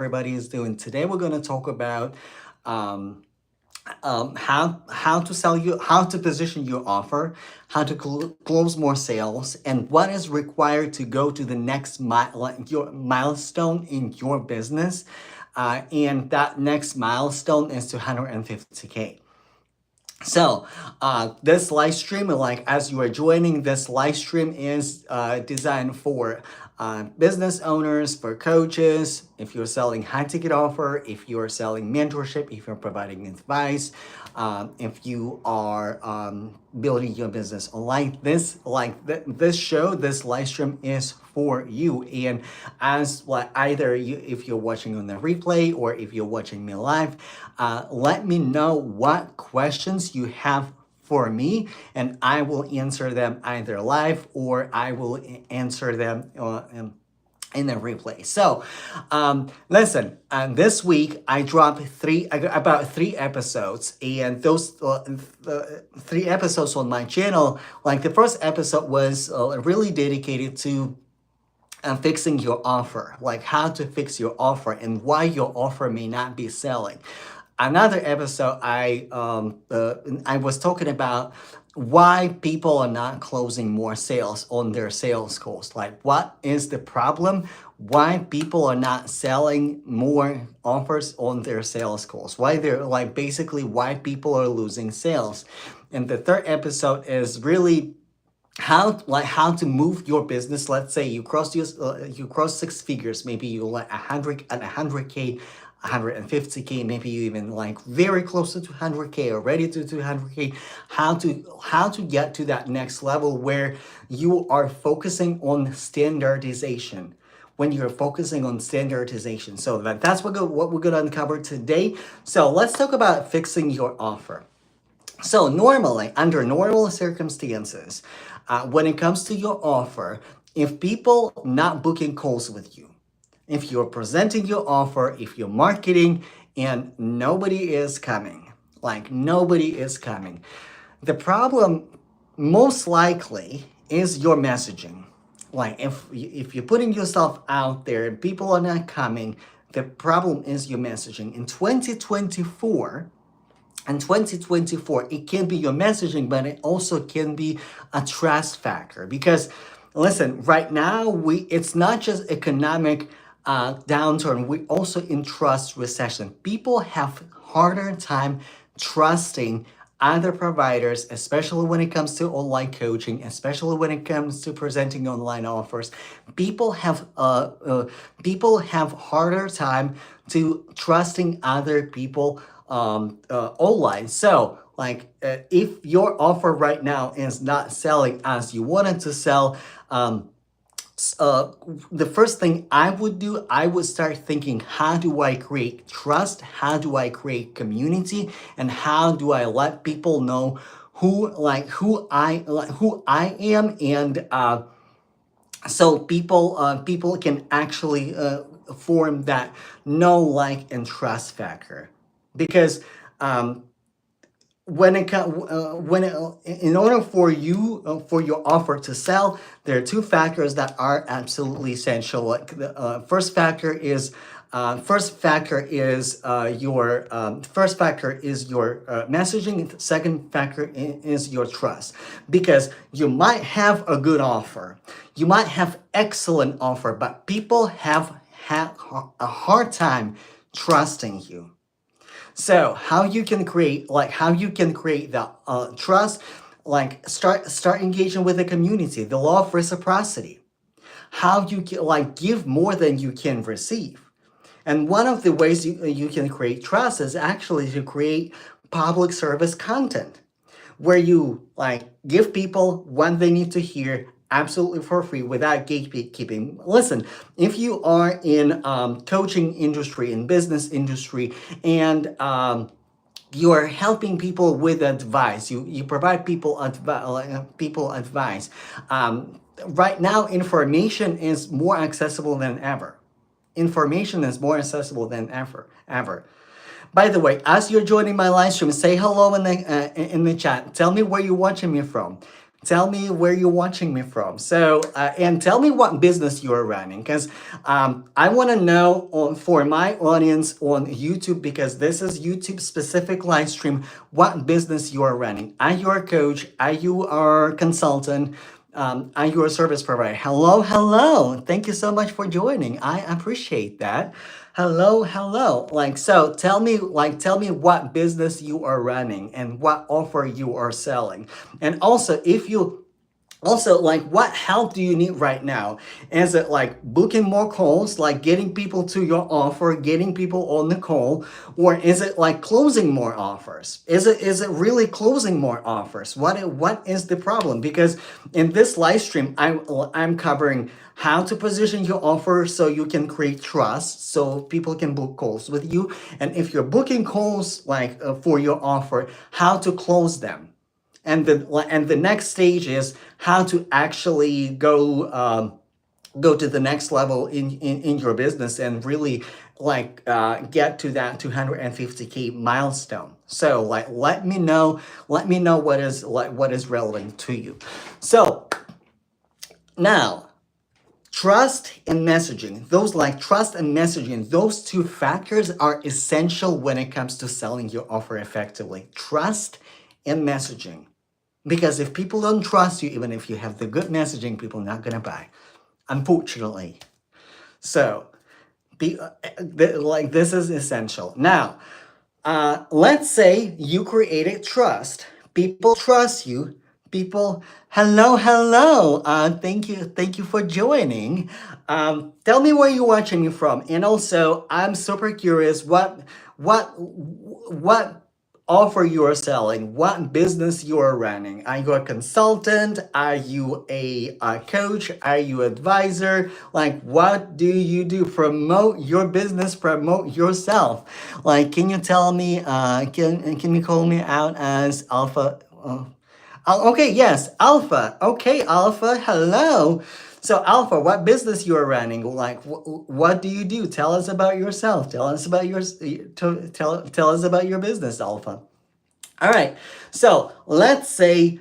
everybody is doing. Today we're going to talk about um, how to how to position your offer, how to close more sales, and what is required to go to the next your milestone in your business. And that next milestone is to 150K. So, this live stream, like as you are joining, this live stream is designed for business owners, for coaches, if you're selling high ticket offer, if you're selling mentorship, if you're providing advice, if you are building your business online. This show, this live stream is for you. And as like either you, if you're watching on the replay or if you're watching me live, let me know what questions you have for me, and I will answer them either live or I will answer them in the replay. So, listen. This week I dropped about three episodes, and those the three episodes on my channel. Like the first episode was really dedicated to fixing your offer, like how to fix your offer and why your offer may not be selling. Another episode, I was talking about why people are not closing more sales on their sales calls. Like, what is the problem? Why people are not selling more offers on their sales calls? Why they're like basically why people are losing sales. And the third episode is really how to move your business. Let's say you cross six figures, maybe you like 100K, 150K, maybe you even like very close to 200K, already to 200K. How to get to that next level where you are focusing on standardization. When you're focusing on standardization, so that's what we're gonna uncover today. So let's talk about fixing your offer. So normally, under normal circumstances, when it comes to your offer, if people not booking calls with you, if you're presenting your offer, if you're marketing and nobody is coming, like nobody is coming, the problem most likely is your messaging. Like if you're putting yourself out there and people are not coming, the problem is your messaging. In 2024, it can be your messaging, but it also can be a trust factor. Because listen, right now it's not just economic downturn, we also in trust recession. People have harder time trusting other providers, especially when it comes to online coaching, especially when it comes to presenting online offers. People have harder time to trusting other people online. So, like, if your offer right now is not selling as you wanted to sell, the first thing I would do, I would start thinking, how do I create trust? How do I create community? And how do I let people know who I am? And so people can actually form that know, like, and trust factor. Because in order for you for your offer to sell, there are two factors that are absolutely essential. Like the first factor is your messaging. The second factor is your trust, because you might have a good offer, you might have excellent offer, but people have a hard time trusting you. So how you can create the trust, like start engaging with the community, the law of reciprocity. How you give more than you can receive. And one of the ways you can create trust is actually to create public service content, where you give people what they need to hear absolutely for free without gatekeeping. Listen, if you are in coaching industry, in business industry, and you are helping people with advice, you provide people advice. Right now, information is more accessible than ever. Information is more accessible than ever. By the way, as you're joining my live stream, say hello in the chat. Tell me where you're watching me from. Tell me where you're watching me from. So, and tell me what business you're running, because I want to know for my audience on YouTube, because this is YouTube specific live stream, what business you are running. Are you a coach? Are you a consultant? Are you a service provider? Hello, hello. Thank you so much for joining. I appreciate that. Hello, hello. Like, so tell me what business you are running and what offer you are selling. And also, if you also, like, what help do you need right now? Is it like booking more calls, like getting people to your offer, getting people on the call, or is it like closing more offers? Is it really closing more offers? What is the problem? Because in this live stream, I'm covering how to position your offer so you can create trust, so people can book calls with you, and if you're booking calls like for your offer, how to close them. And the next stage is how to actually go to the next level in your business and really like get to that 250K milestone. So like let me know what is relevant to you. So now, trust and messaging, those two factors are essential when it comes to selling your offer effectively. Trust and messaging. Because if people don't trust you, even if you have the good messaging, people are not gonna buy, unfortunately. So, like this is essential. Now, let's say you created trust. People trust you. People, hello, hello. Thank you for joining. Tell me where you're watching me from, and also I'm super curious what offer you are selling, what business you are running. Are you a consultant? Are you a coach? Are you advisor? Like, what do you do? Promote your business, promote yourself. Like, can you tell me, can you call me out as Alpha? Okay, yes, Alpha. Okay, Alpha, hello. So, Alpha, what business you are running? Like, what do you do? Tell us about yourself. Tell us about tell us about your business, Alpha. All right. So let's say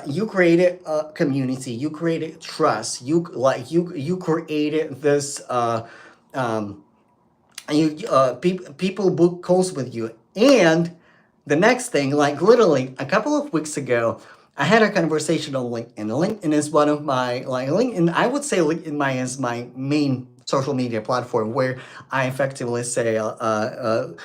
you created a community, you created trust, you created this people book calls with you. And the next thing, like literally a couple of weeks ago, I had a conversation on LinkedIn. LinkedIn is one of my like LinkedIn. I would say LinkedIn is my main social media platform where I effectively say where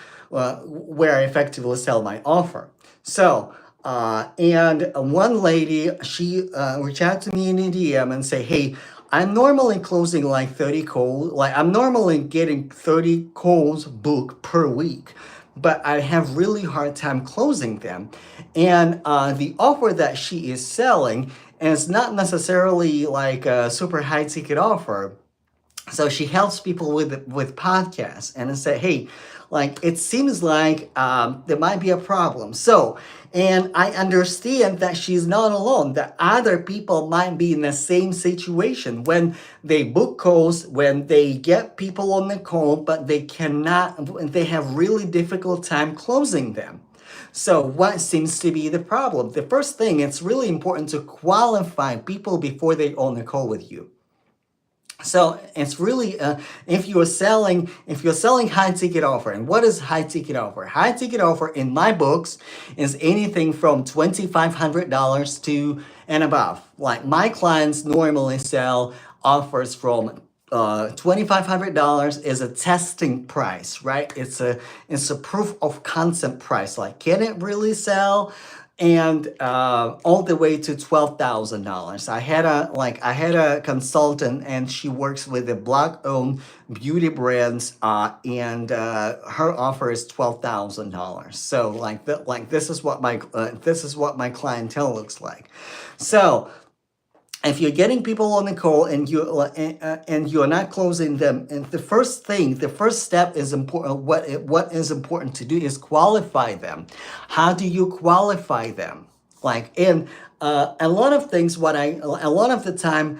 I effectively sell my offer. So. And one lady, she reached out to me in a DM and say, "Hey, I'm normally closing like 30 calls. Like I'm normally getting 30 calls booked per week, but I have really hard time closing them. And the offer that she is selling is not necessarily like a super high ticket offer, so she helps people with podcasts and say, hey, like it seems like there might be a problem. So, and I understand that she's not alone, that other people might be in the same situation when they book calls, when they get people on the call, but they have really difficult time closing them. So what seems to be the problem? The first thing, it's really important to qualify people before they on the call with you. So it's really if you're selling high ticket offer, and what is high ticket offer? High ticket offer in my books is anything from $2,500 to and above. Like my clients normally sell offers from $2,500 is a testing price, right? It's a proof of concept price. Like, can it really sell? And all the way to $12,000. I had a consultant, and she works with a Black-owned beauty brands, and her offer is $12,000. So this is what my clientele looks like. So if you're getting people on the call and you're not closing them, and the first step is important. What is important to do is qualify them. How do you qualify them? Like in a lot of things, a lot of the time,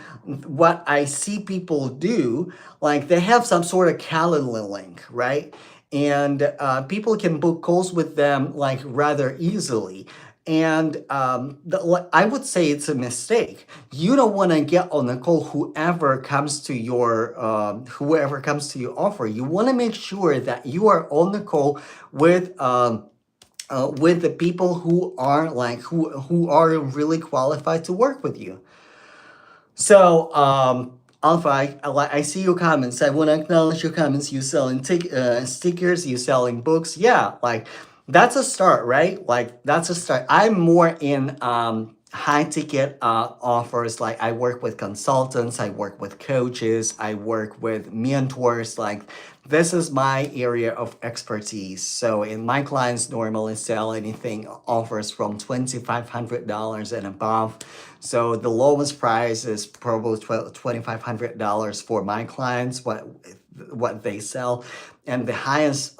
what I see people do, like they have some sort of calendar link, right? And people can book calls with them like rather easily. And I would say it's a mistake. You don't want to get on a call whoever comes to your offer. You want to make sure that you are on the call with the people who are who are really qualified to work with you. So, Alpha, I see your comments. I want to acknowledge your comments. You selling stickers, you selling books. Yeah, like that's a start, right? Like that's a start. I'm more in high ticket offers. Like I work with consultants, I work with coaches, I work with mentors. Like this is my area of expertise. So, in my clients normally sell anything offers from $2,500 and above. So the lowest price is probably $2,500 for my clients, what they sell, and the highest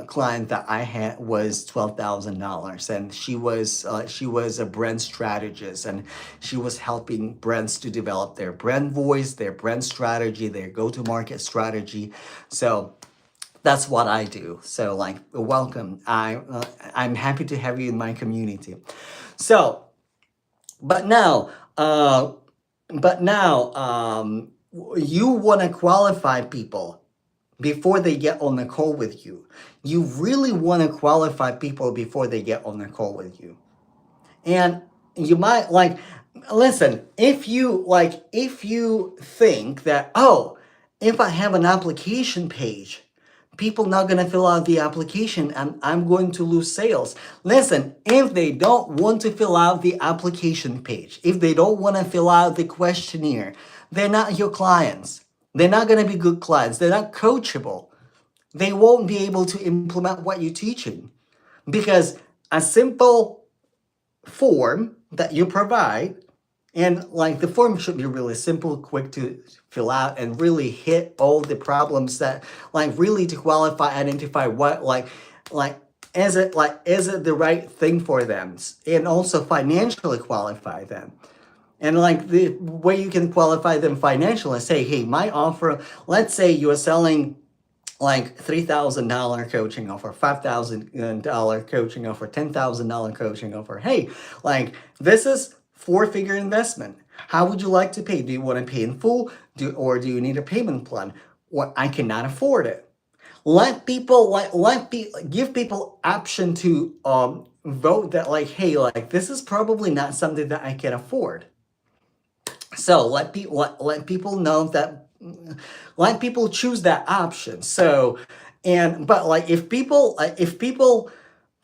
client that I had was $12,000, and she was a brand strategist, and she was helping brands to develop their brand voice, their brand strategy, their go-to-market strategy. So that's what I do. So like, welcome. I'm happy to have you in my community. So but now, uh, but now, you want to qualify people before they get on the call with you. You really want to qualify people before they get on the call with you. And you might like, listen, if you think that, oh, if I have an application page, people not going to fill out the application and I'm going to lose sales. Listen, if they don't want to fill out the application page, if they don't want to fill out the questionnaire, they're not your clients. They're not going to be good clients. They're not coachable. They won't be able to implement what you're teaching because a simple form that you provide, and like the form should be really simple, quick to fill out, and really hit all the problems that like really to qualify, identify what like is it the right thing for them, and also financially qualify them. And like the way you can qualify them financially, say, hey, my offer, let's say you're selling like $3,000 coaching offer, $5,000 coaching offer, $10,000 coaching offer. Hey, like this is four-figure investment. How would you like to pay? Do you want to pay in full? Or do you need a payment plan? Or I cannot afford it. Let people give people option to vote that like, hey, like this is probably not something that I can afford. So let people know that, let people choose that option. So, and but like if people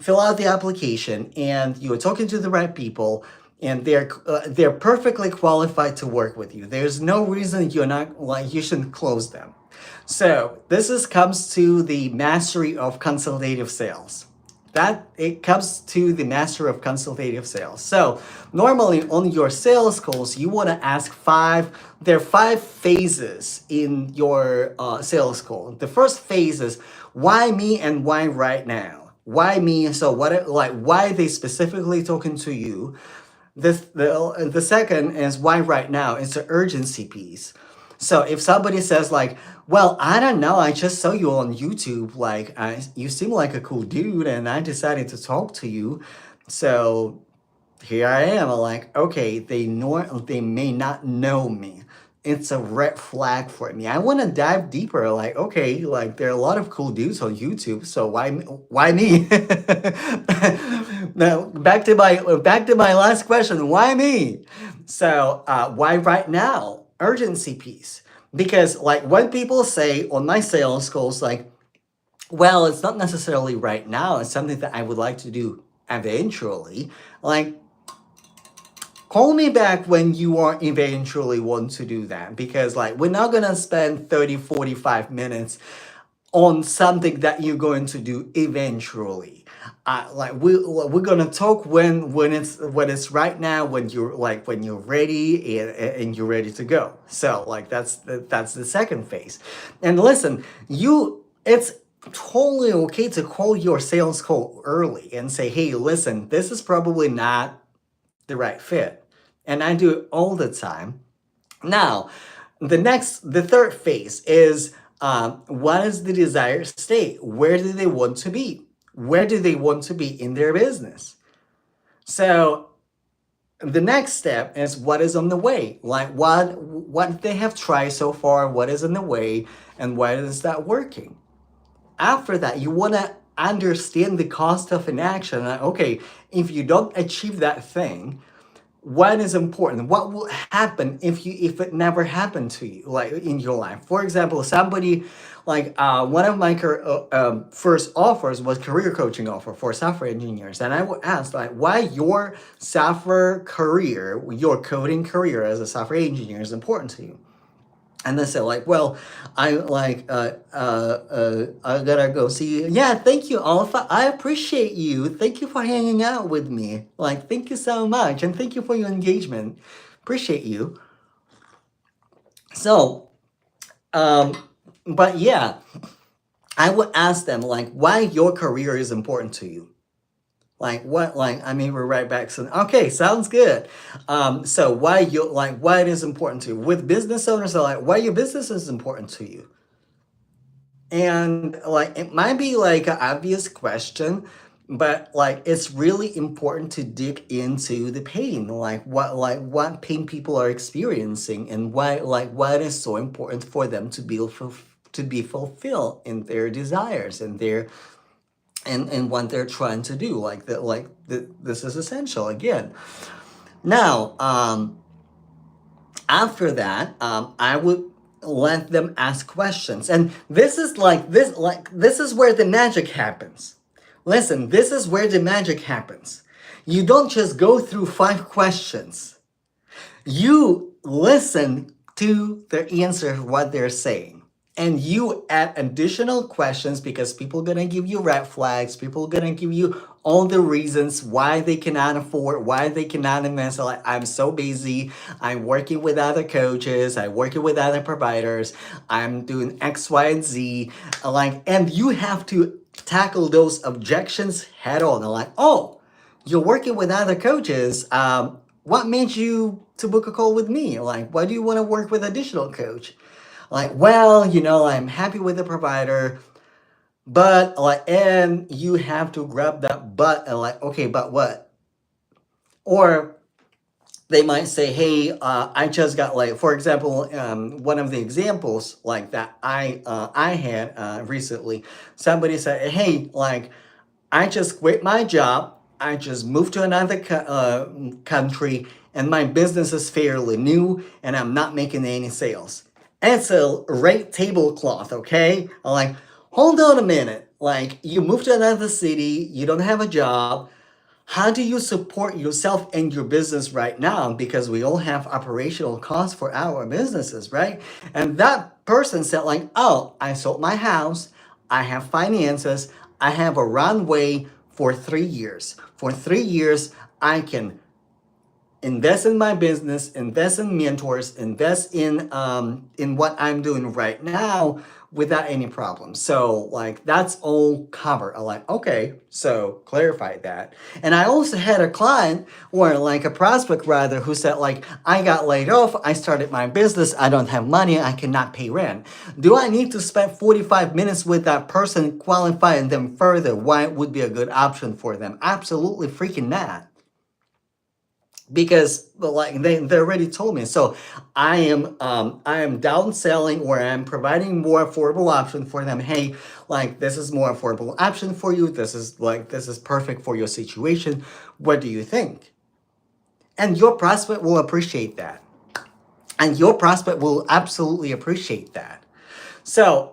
fill out the application and you're talking to the right people and they're perfectly qualified to work with you, there's no reason you're not like you shouldn't close them. So comes to the mastery of consultative sales. That it comes to the master of consultative sales. So normally on your sales calls, you want to ask there are five phases in your sales call. The first phase is why me and why right now? Why me? So why are they specifically talking to you? The second is why right now. It's the urgency piece. So if somebody says like, well, I don't know, I just saw you on YouTube, like you seem like a cool dude and I decided to talk to you. So here I am. I'm like, okay, they may not know me. It's a red flag for me. I want to dive deeper. Like, okay, like there are a lot of cool dudes on YouTube, so why me? Now back to my last question. Why me? So why right now? Urgency piece. Because like when people say on my sales calls, like, well, it's not necessarily right now. It's something that I would like to do eventually. Like, call me back when you are eventually want to do that, because like we're not gonna spend 30-45 minutes on something that you're going to do eventually. Like we're gonna talk when it's right now, when you're ready and you're ready to go. So like that's the second phase. And listen, it's totally okay to call your sales call early and say, hey, listen, this is probably not the right fit. And I do it all the time. Now, the third phase is what is the desired state? Where do they want to be? Where do they want to be in their business? So the next step is what is on the way, like what they have tried so far, what is in the way, and why is that working. After that, you want to understand the cost of inaction. Like, okay, if you don't achieve that thing, what is important, what will happen if it never happened to you, like in your life. For example, somebody like one of my first offers was career coaching offer for software engineers, and I would ask like, why your software career, your coding career as a software engineer is important to you. And they said like, well, I gotta go see you. Yeah, thank you, Alpha. I appreciate you. Thank you for hanging out with me. Like, thank you so much, and thank you for your engagement. Appreciate you. So, but yeah, I would ask them like, why your career is important to you. Like what? Like I mean, we're right back. So okay, sounds good. So why you like why it is important to you? With business owners, are like why your business is important to you. And like it might be like an obvious question, but like it's really important to dig into the pain, like what pain people are experiencing and why it is so important for them to to be fulfilled in their desires and their and what they're trying to do. This is essential again. Now, after that, I would let them ask questions, and this is where the magic happens. Listen, this is where the magic happens. You don't just go through 5 questions. You listen to their answer, what they're saying. And you add additional questions because people are gonna give you red flags. People are gonna give you all the reasons why they cannot afford, why they cannot invest. Like, I'm so busy. I'm working with other coaches. I'm working with other providers. I'm doing X, Y, and Z. Like, and you have to tackle those objections head on. Like, oh, you're working with other coaches. What made you to book a call with me? Like, why do you want to work with additional coach? Like, well, I'm happy with the provider, but like, and you have to grab that but and like, okay, but what? Or they might say, hey, I just got like, for example, one of the examples like that I had recently, somebody said, hey, like, I just quit my job. I just moved to another country, and my business is fairly new, and I'm not making any sales. It's a rate tablecloth, okay? I'm like, hold on a minute. Like, you moved to another city, you don't have a job. How do you support yourself and your business right now? Because we all have operational costs for our businesses, right? And that person said, like, oh, I sold my house, I have finances, I have a runway for 3 years. For 3 years, I can invest in my business, invest in mentors, invest in what I'm doing right now without any problems. So like that's all covered. I'm like, okay, so clarify that. And I also had a client or like a prospect rather who said like, I got laid off, I started my business, I don't have money, I cannot pay rent. Do I need to spend 45 minutes with that person qualifying them further? Why it would be a good option for them? Absolutely freaking not, because like they already told me. So I am downselling or I'm providing more affordable option for them. Hey, like this is more affordable option for you. This is perfect for your situation. What do you think? And your prospect will appreciate that. And your prospect will absolutely appreciate that. So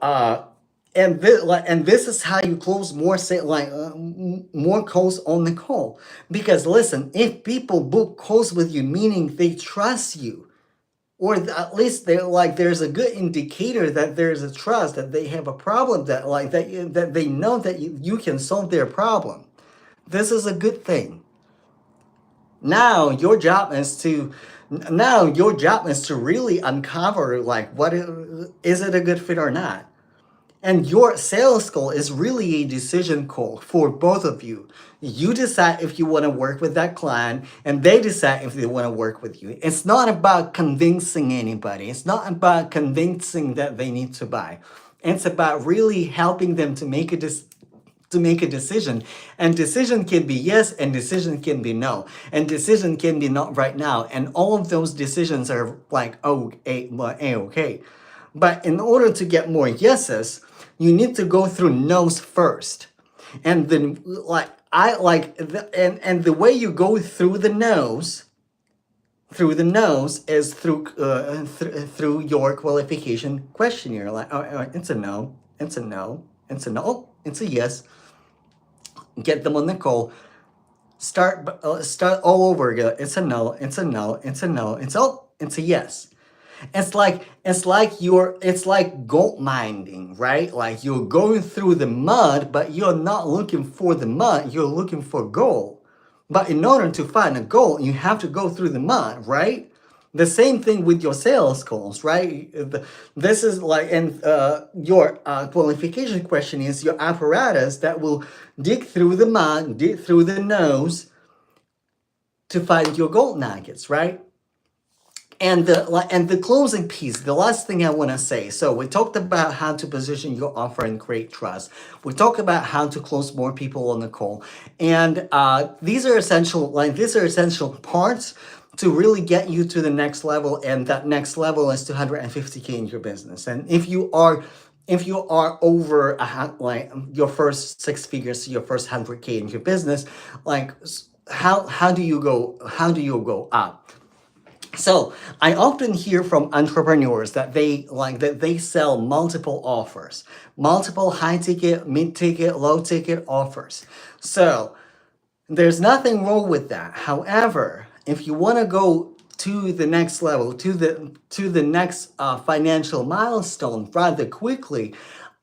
and this is how you close more more calls on the call. Because listen, if people book calls with you, meaning they trust you, or at least they're like there's a good indicator that there's a trust, that they have a problem, that they know that you can solve their problem. This is a good thing. Now your job is to really uncover like is it a good fit or not. And your sales call is really a decision call for both of you. You decide if you want to work with that client, and they decide if they want to work with you. It's not about convincing anybody. It's not about convincing that they need to buy. It's about really helping them to to make a decision, and decision can be yes and decision can be no, and decision can be not right now, and all of those decisions are like okay. But in order to get more yeses, you need to go through no's first, and then like I like the, and the way you go through the nose is through your qualification questionnaire. Like, it's a no, it's a no, it's a no, oh, it's a yes. Get them on the call. Start all over again. It's a no, it's a no, it's a no, it's a yes. It's like gold mining, right? Like you're going through the mud, but you're not looking for the mud, you're looking for gold. But in order to find a goal, you have to go through the mud, right? The same thing with your sales calls, right? This is like, and your qualification question is your apparatus that will dig through the mud, dig through the nose to find your gold nuggets, right? And the closing piece, the last thing I want to say. So we talked about how to position your offer and create trust. We talked about how to close more people on the call, and these are essential parts to really get you to the next level. And that next level is 250K in your business. And if you are over like your first 6 figures, your first 100K in your business, like how do you go up? So I often hear from entrepreneurs that they sell multiple offers, multiple high ticket, mid ticket, low ticket offers. So there's nothing wrong with that. However, if you want to go to the next level, to the next financial milestone rather quickly,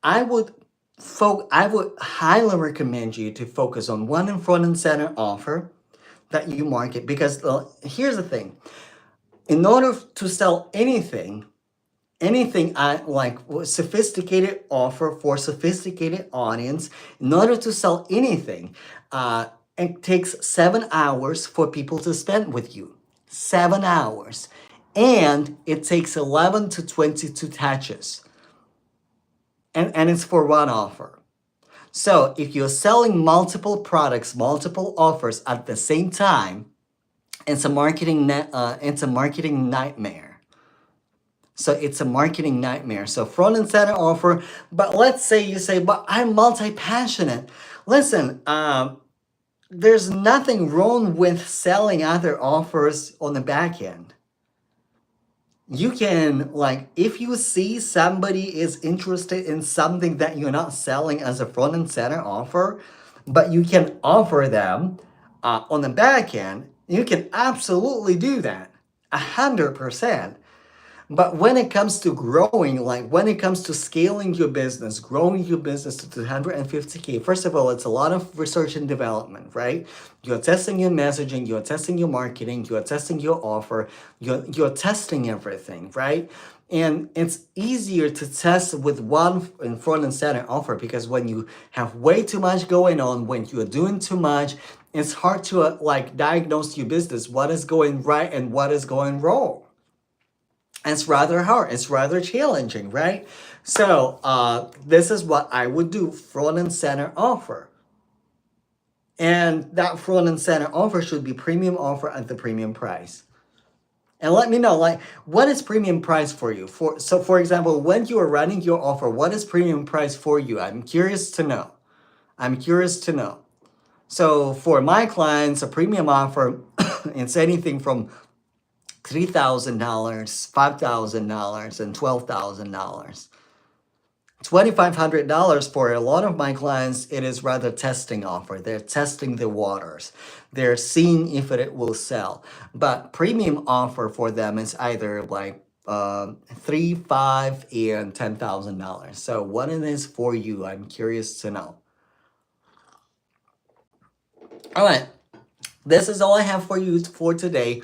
I would highly recommend you to focus on one in front and center offer that you market, because here's the thing. In order to sell anything I like sophisticated offer for sophisticated audience, in order to sell anything, it takes 7 hours for people to spend with you. 7 hours. And it takes 11 to 22 touches. And it's for one offer. So if you're selling multiple products, multiple offers at the same time, it's a marketing nightmare. So it's a marketing nightmare. So front and center offer, but let's say you say, but I'm multi-passionate. Listen, there's nothing wrong with selling other offers on the back end. You can, like, if you see somebody is interested in something that you're not selling as a front and center offer, but you can offer them on the back end, you can absolutely do that, 100%. But when it comes to growing, like when it comes to scaling your business, growing your business to 250K, first of all, it's a lot of research and development, right? You're testing your messaging, you're testing your marketing, you're testing your offer, you're testing everything, right? And it's easier to test with one in front and center offer, because when you have way too much going on, when you're doing too much, it's hard to like diagnose your business, what is going right and what is going wrong. It's rather hard, it's rather challenging, right? So this is what I would do, front and center offer. And that front and center offer should be premium offer at the premium price. And let me know, like, what is premium price for you? For example, when you are running your offer, what is premium price for you? I'm curious to know. So for my clients, a premium offer, it's anything from $3,000, $5,000, and $12,000. $2,500 for a lot of my clients, it is rather testing offer. They're testing the waters. They're seeing if it will sell. But premium offer for them is either like $3,000, $5,000, and $10,000. So what it is for you, I'm curious to know. All right, this is all I have for you for today.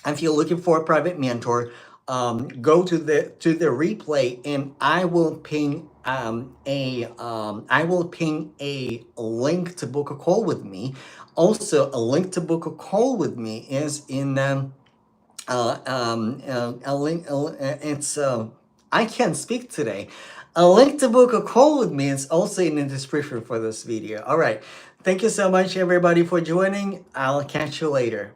If you're looking for a private mentor, go to the replay, and I will ping a link to book a call with me. Also, a link to book a call with me is in a link. It's I can't speak today. A link to book a call with me is also in the description for this video. All right. Thank you so much, everybody, for joining. I'll catch you later.